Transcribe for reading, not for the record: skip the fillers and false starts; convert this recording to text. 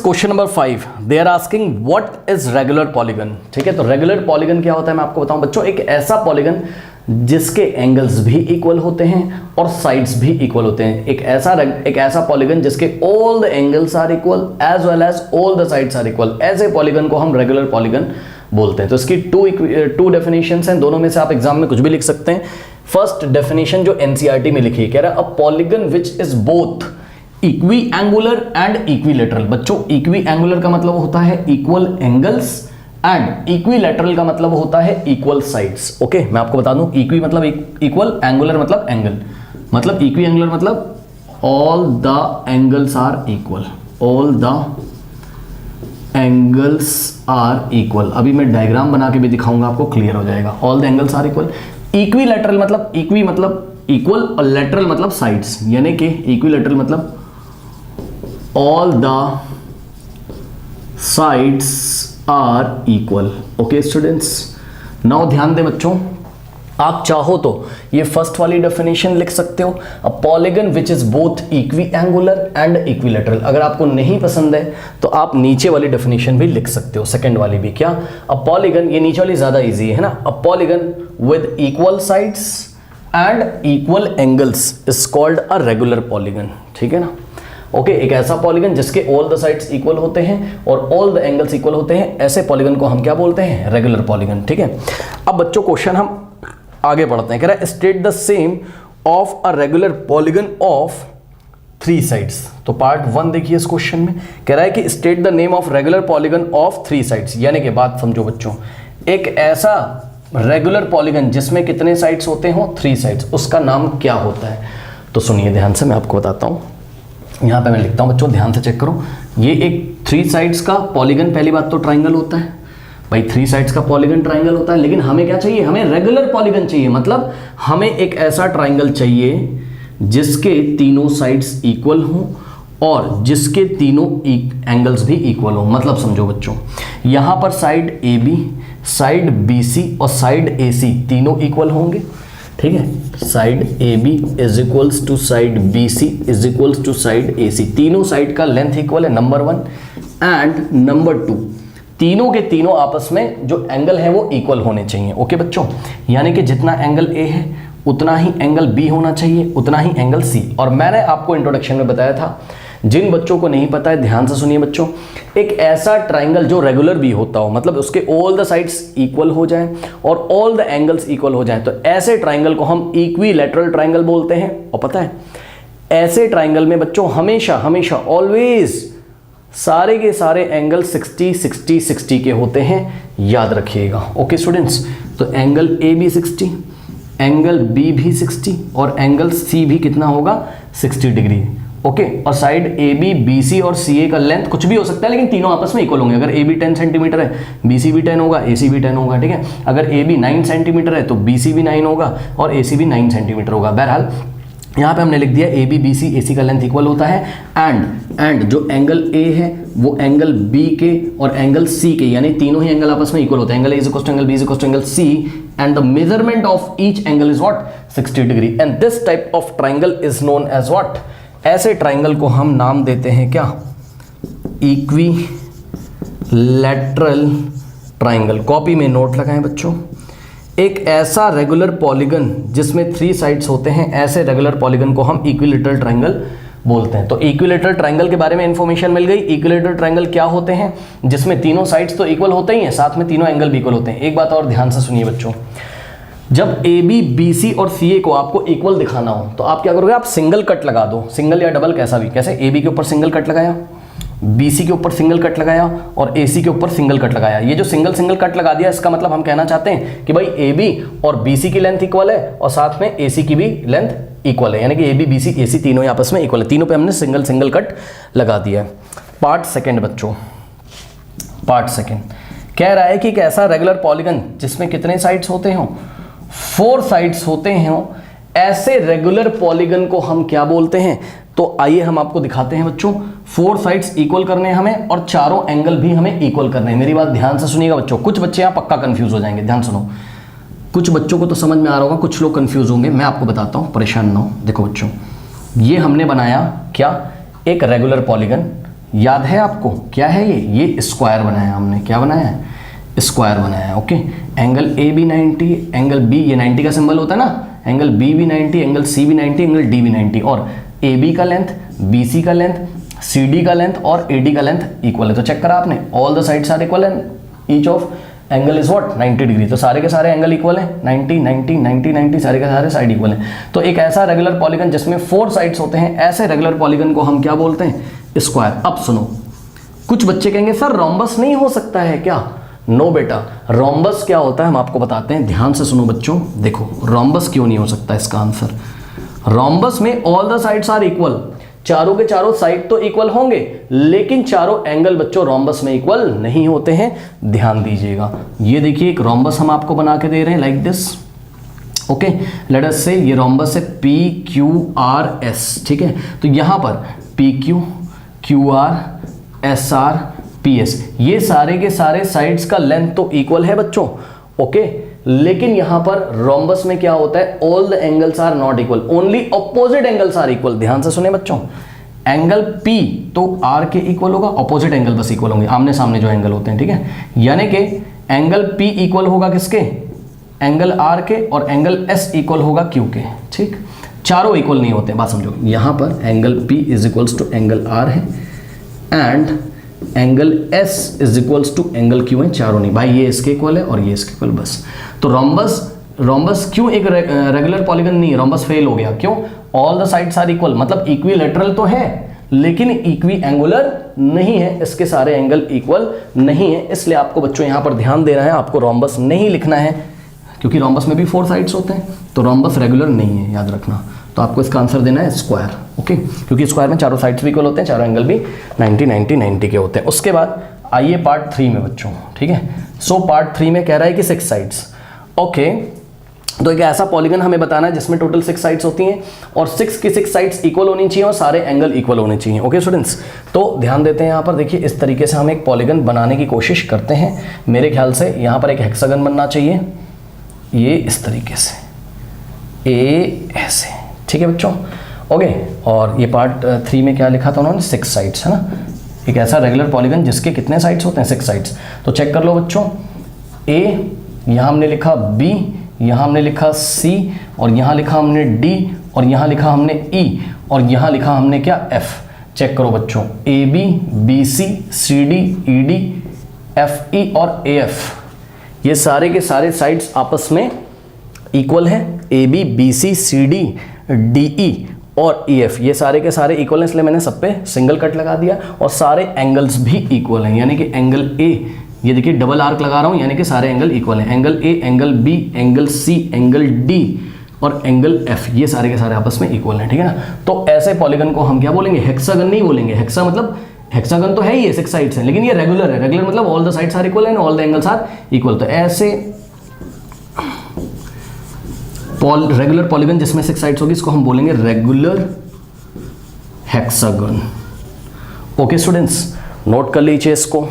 Question number 5 they are asking what is regular polygon. ठीक है, तो रेगुलर पॉलीगन क्या होता है मैं आपको बताऊं बच्चों। एक ऐसा पॉलीगन जिसके एंगल्स भी इक्वल होते हैं और साइड्स भी इक्वल होते हैं। एक ऐसा पॉलीगन जिसके all the angles are equal as well as all the sides are equal, ऐसे पॉलीगन को हम रेगुलर पॉलीगन बोलते हैं। तो इसकी टू डेफिनेशंस हैं, दोनों में से आप एग्जाम में कुछ भी लिख सकते हैं। फर्स्ट डेफिनेशन जो एनसीईआरटी में लिखी है, कह रहा है a polygon which is both equi angular and equilateral. बच्चों इक्वी एंगुलर का मतलब होता है इक्वल एंगल्स एंड इक्विलेटरल का मतलब होता है इक्वल साइड्स। ओके, मैं आपको बता दूं, इक्वी मतलब इक्वल, एंगुलर मतलब एंगल, मतलब इक्वी एंगुलर मतलब all the angles are equal, all the angles are equal. अभी मैं डायग्राम बना के भी दिखाऊंगा आपको, क्लियर हो जाएगा। All the angles are equal. Equilateral मतलब इक्वी मतलब इक्वल और लेटरल मतलब साइड्स, यानी कि इक्विलेटरल मतलब all the sides are equal. Okay students, now ध्यान दें बच्चों, आप चाहो तो ये फर्स्ट वाली डेफिनेशन लिख सकते हो, a polygon which is both equi angular and equilateral. अगर आपको नहीं पसंद है तो आप नीचे वाली डेफिनेशन भी लिख सकते हो, सेकंड वाली भी। क्या? अ पॉलीगन, ये नीचे वाली ज्यादा इजी है ना। A polygon with equal sides and equal angles is called a regular polygon. ठीक है ना। ओके, एक ऐसा पॉलीगन जिसके ऑल द साइड्स इक्वल होते हैं और ऑल द एंगल्स इक्वल होते हैं, ऐसे पॉलीगन को हम क्या बोलते हैं? Regular polygon. ठीक है, अब बच्चों क्वेश्चन हम आगे बढ़ते हैं। कह रहा है state the same of a regular polygon of 3 sides. तो पार्ट 1 देखिए इस क्वेश्चन में, कह रहा है कि state the name of regular polygon of 3 sides, यानी कि बात समझो बच्चों, एक ऐसा रेगुलर पॉलीगन जिसमें कितने साइड्स होते हो? 3 साइड्स, उसका नाम क्या होता है? तो सुनिए ध्यान से, मैं आपको बताता हूं। यहां पे मैं लिखता हूं बच्चों, ध्यान से चेक करो। ये एक 3 साइड्स का पॉलीगन, पहली बात तो ट्राइंगल होता है भाई, 3 साइड्स का पॉलीगन ट्राइंगल होता है। लेकिन हमें क्या चाहिए? हमें रेगुलर पॉलीगन चाहिए, मतलब हमें एक ऐसा ट्राइंगल चाहिए जिसके तीनों साइड्स इक्वल हों और जिसके तीनों एंगल्स भी इक्वल हो। मतलब समझो बच्चों, यहां पर साइड AB, साइड BC और साइड AC तीनों इक्वल होंगे। ठीक है, side AB is equals to side BC is equals to side AC, तीनों साइड का लेंथ इक्वल है, नंबर 1। एंड नंबर 2, तीनों के तीनों आपस में जो एंगल है वो इक्वल होने चाहिए। ओके बच्चों, यानी कि जितना एंगल A है उतना ही एंगल B होना चाहिए, उतना ही एंगल C। और मैंने आपको इंट्रोडक्शन में बताया था, जिन बच्चों को नहीं पता है ध्यान से सुनिए बच्चों, एक ऐसा ट्राइंगल जो रेगुलर भी होता हो, मतलब उसके ऑल द साइड्स इक्वल हो जाएं और ऑल द एंगल्स इक्वल हो जाएं, तो ऐसे ट्राइंगल को हम इक्विलैटरल ट्राइंगल बोलते हैं। और पता है, ऐसे ट्राइंगल में बच्चों हमेशा हमेशा ऑलवेज सारे के सारे एंगल 60 60 60 के होते हैं, याद रखिएगा। ओके स्टूडेंट्स, तो एंगल A भी 60, एंगल B भी 60 और एंगल C भी कितना होगा? 60 डिग्री। ओके, और साइड AB, BC और CA का लेंथ कुछ भी हो सकता है, लेकिन तीनों आपस में इक्वल होंगे। अगर AB 10 सेंटीमीटर है, BC भी 10 होगा, AC भी 10 होगा। ठीक है, अगर AB 9 सेंटीमीटर है तो BC भी 9 होगा और AC भी 9 सेंटीमीटर होगा। बहरहाल यहाँ पे हमने लिख दिया AB, BC, AC का लेंथ इक्वल होता है। एंड जो एंगल A है वो एंगल B के और एंगल C के, यानी तीनों ही एंगल आपस में इक्वल होते हैं। Angle A is equal to angle B is equal to angle C and the measurement of each angle is what? 60 degree. And this type of triangle is known as what? ऐसे triangle को हम नाम देते हैं क्या? Equilateral triangle. Copy में note लगाएं बच्चों, एक ऐसा रेगुलर पॉलीगन जिसमें 3 साइड्स होते हैं, ऐसे रेगुलर पॉलीगन को हम इक्विलैटरल ट्राइंगल बोलते हैं। तो इक्विलैटरल ट्राइंगल के बारे में इंफॉर्मेशन मिल गई। इक्विलैटरल ट्राइंगल क्या होते हैं? जिसमें तीनों साइड्स तो इक्वल होते ही हैं, साथ में तीनों एंगल भी इक्वल होते हैं। एक बात और ध्यान से सुनिए बच्चों, जब AB, BC और CA को आपको इक्वल दिखाना हो तो आप क्या करोगे? आप सिंगल कट लगा दो, सिंगल या डबल कैसा भी। कैसे? AB के ऊपर सिंगल कट लगाया, BC के ऊपर सिंगल कट लगाया और AC के ऊपर सिंगल कट लगाया। ये जो सिंगल कट लगा दिया, इसका मतलब हम कहना चाहते हैं कि भाई AB और BC की लेंथ इक्वल है और साथ में AC की भी लेंथ इक्वल है, यानी कि AB, BC, AC तीनों आपस में इक्वल है। तीनों पे हमने सिंगल कट लगा दिया है। पार्ट सेकेंड बच्चों, पार्ट सेकेंड कह रहा है कि एक ऐसा रेगुलर पॉलीगन जिसमें कितने साइड्स होते हों? 4 साइड्स होते हैं, ऐसे रेगुलर पॉलीगन को हम क्या बोलते हैं? तो आइए हम आपको दिखाते हैं बच्चों। 4 साइड्स इक्वल करने हैं हमें और चारों एंगल भी हमें इक्वल करने हैं। मेरी बात ध्यान से सुनिएगा बच्चों, कुछ बच्चे यहाँ पक्का कंफ्यूज हो जाएंगे, ध्यान सुनो। कुछ बच्चों को तो समझ में आ रहा होगा, कुछ लोग कंफ्यूज होंगे, मैं आपको बताता हूँ, परेशान ना हो। देखो बच्चों, ये हमने बनाया क्या? एक रेगुलर पॉलीगन, याद है आपको क्या है ये स्क्वायर बनाया हमने, क्या बनाया है, स्क्वायर बनाया है। Okay, angle A B 90, angle B, ये 90 का सिंबल होता है ना, एंगल बी भी 90, एंगल सी भी 90, एंगल डी भी 90, और ए बी का लेंथ, बी सी का लेंथ, सी डी का लेंथ और ए डी का लेंथ इक्वल है। तो चेक करा आपने, all the sides are equal and each of angle is what 90 degree. तो सारे के सारे एंगल इक्वल है, 90 90 90 90, सारे के सारे साइड इक्वल है। तो एक ऐसा रेगुलर पॉलीगन जिसमें 4 साइड्स होते हैं, ऐसे रेगुलर पॉलीगन को हम क्या बोलते हैं, स्क्वायर। अब सुनो, कुछ बच्चे कहेंगे सर रोम्बस नहीं हो सकता है क्या? नो बेटा, रोम्बस क्या होता है हम आपको बताते हैं, ध्यान से सुनो बच्चों। देखो रोम्बस क्यों नहीं हो सकता, इसका आंसर, रोम्बस में all the sides are equal, चारों के चारों साइड तो इक्वल होंगे, लेकिन चारों एंगल बच्चों रोम्बस में इक्वल नहीं होते हैं। ध्यान दीजिएगा, ये देखिए एक रोम्बस हम आपको बना के दे रहे हैं like this. Okay, let us से ये रोम्बस है पी क्यू आर एस, ठीक है। तो यहां पर P Q, Q R, S R, P S, ये सारे के सारे साइड्स का लेंथ तो इक्वल है बच्चों। ओके, लेकिन यहां पर रोम्बस में क्या होता है, all the angles are not equal, only opposite angles are equal. ध्यान से सुने बच्चों, एंगल P तो R के इक्वल होगा, ऑपोजिट एंगल बस इक्वल होंगे, आमने सामने जो एंगल होते हैं, ठीक है। यानी कि एंगल P इक्वल होगा किसके, एंगल R के, और एंगल S इक्वल होगा Q के, ठीक। चारों इक्वल नहीं होते, बात समझो। यहां पर angle P is equals to angle R है and angle S is equals to angle Q है, चारों नहीं भाई, ये इसके इक्वल है और ये इसके इक्वल, बस। तो रोम्बस क्यों एक रेगुलर पॉलीगन नहीं है, रोम्बस फेल हो गया, क्यों? All the sides are equal, मतलब इक्विलेटरल तो है लेकिन इक्वी एंगुलर नहीं है, इसके सारे एंगल इक्वल नहीं है। इसलिए आपको बच्चों यहां पर ध्यान देना है, आपको रोम्बस नहीं लिखना है, क्योंकि रोम्बस में भी 4 साइड्स होते हैं, तो रोम्बस रेगुलर नहीं है, याद रखना। तो आपको इसका आंसर देना है स्क्वायर। ओके, क्योंकि स्क्वायर में चारों साइड्स भी इक्वल होते हैं, चारों एंगल भी 90 90 90 के होते हैं। उसके बाद आइए पार्ट 3 में बच्चों, ठीक है। सो पार्ट 3 में कह रहा है कि 6 साइड्स। ओके, तो एक ऐसा पॉलीगन हमें बताना है जिसमें टोटल 6 साइड्स होती हैं और 6 की 6 साइड्स इक्वल होनी चाहिए और सारे एंगल इक्वल होने चाहिए। ओके स्टूडेंट्स, तो ध्यान देते हैं यहाँ पर, देखिए इस तरीके से हम एक पॉलीगन बनाने की कोशिश करते हैं। मेरे ख्याल से यहाँ पर एक हेक्सागन बनना चाहिए, ये इस तरीके से, ए ऐसे, ठीक है बच्चों। ओके, और ये पार्ट 3 में क्या लिखा था उन्होंने, 6 साइड्स, है ना। एक ऐसा रेगुलर पॉलीगन जिसके कितने साइड्स होते हैं, 6 साइड्स। तो चेक कर लो बच्चों, ए, यहाँ हमने लिखा बी, यहाँ हमने लिखा सी, और यहाँ लिखा हमने डी, और यहाँ लिखा हमने ई, और यहाँ लिखा हमने क्या, एफ। चेक करो बच्चों, A B, B C, C D, E D, F E और ए एफ, ये सारे के सारे साइड्स आपस में इक्वल है। A B, B C, C D, D E और ई एफ, ये सारे के सारे इक्वल हैं, इसलिए मैंने सब पे सिंगल कट लगा दिया। और सारे एंगल्स भी इक्वल हैं, यानी कि एंगल ए, ये देखिए डबल आर्क लगा रहा हूँ, यानी कि सारे एंगल इक्वल हैं। Angle A, angle B, angle C, angle D और एंगल एफ, ये सारे के सारे आपस में इक्वल हैं, ठीक है ना। तो ऐसे पॉलीगन को हम क्या बोलेंगे, हेक्सागन नहीं बोलेंगे। हेक्सा मतलब, हेक्सागन तो है ही, 6 साइड्स हैं, लेकिन ये रेगुलर है। रेगुलर मतलब all the sides are equal and all the angles are equal. तो ऐसे रेगुलर पॉलीगन जिसमें 6 साइड्स होगी, इसको हम बोलेंगे regular hexagon. Okay students, note कर लीजिए इसको।